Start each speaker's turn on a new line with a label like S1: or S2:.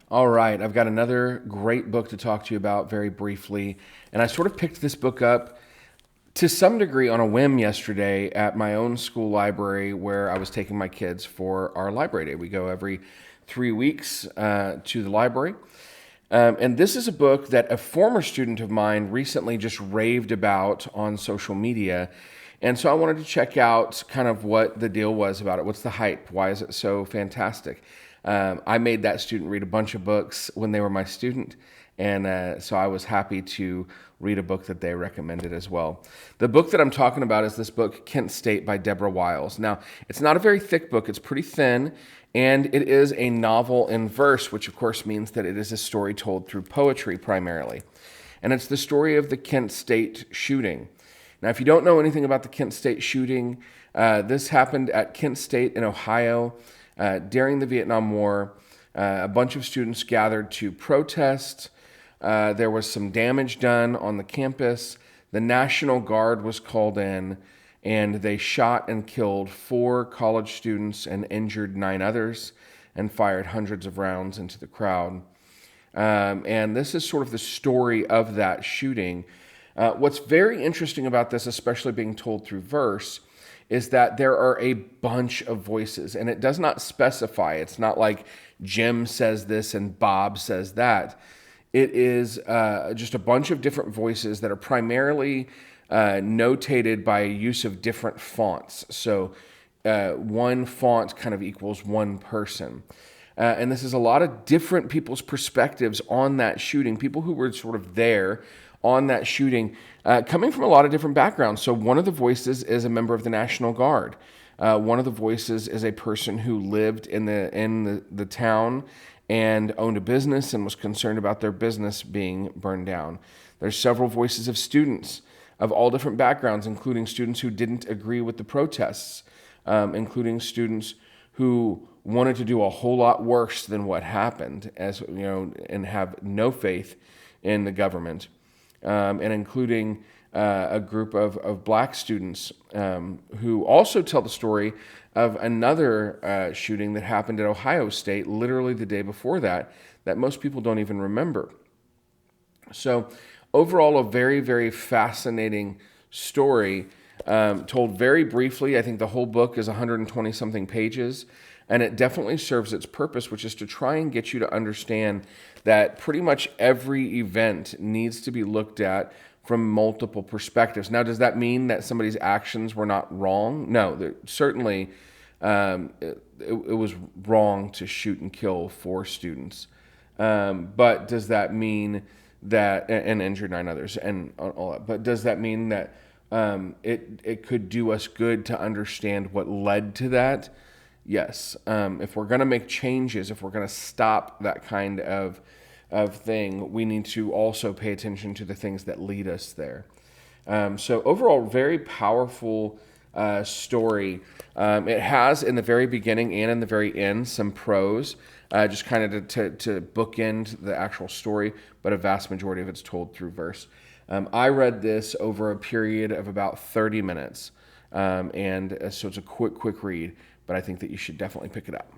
S1: All right, I've got another great book to talk to you about very briefly. And I sort of picked this book up to some degree on a whim yesterday at my own school library where I was taking my kids for our library day. We go every 3 weeks to the library. And this is a book that a former student of mine recently just raved about on social media. And so I wanted to check out kind of what the deal was about it. What's the hype? Why is it so fantastic? I made that student read a bunch of books when they were my student. And so I was happy to read a book that they recommended as well. The book that I'm talking about is this book, Kent State by Deborah Wiles. Now, it's not a very thick book. It's pretty thin. And it is a novel in verse, which of course means that it is a story told through poetry primarily. And it's the story of the Kent State shooting. Now, if you don't know anything about the Kent State shooting, this happened at Kent State in Ohio during the Vietnam War. A bunch of students gathered to protest. There was some damage done on the campus. The National Guard was called in, and they shot and killed 4 college students and injured 9 others and fired hundreds of rounds into the crowd. And this is sort of the story of that shooting. What's very interesting about this, especially being told through verse, is that there are a bunch of voices, and it does not specify. It's not like Jim says this and Bob says that. It is just a bunch of different voices that are primarily notated by use of different fonts. So one font kind of equals one person. And this is a lot of different people's perspectives on that shooting, people who were sort of there on that shooting, coming from a lot of different backgrounds. So one of the voices is a member of the National Guard. One of the voices is a person who lived in the town and owned a business and was concerned about their business being burned down. There's several voices of students of all different backgrounds, including students who didn't agree with the protests, including students who wanted to do a whole lot worse than what happened, as you know, and have no faith in the government, and including a group of black students who also tell the story of another shooting that happened at Ohio State literally the day before that most people don't even remember. So overall, a very, very fascinating story, told very briefly. I think the whole book is 120 something pages, and it definitely serves its purpose, which is to try and get you to understand that pretty much every event needs to be looked at from multiple perspectives. Now, does that mean that somebody's actions were not wrong? No, certainly it was wrong to shoot and kill 4 students. But does that mean that, and injured 9 others, and all that, but does that mean that it could do us good to understand what led to that? Yes. If we're going to make changes, if we're going to stop that kind of thing, we need to also pay attention to the things that lead us there. So overall, very powerful story. It has in the very beginning and in the very end some prose, just kind of to bookend the actual story, but a vast majority of it's told through verse. I read this over a period of about 30 minutes, and so it's a quick read, but I think that you should definitely pick it up.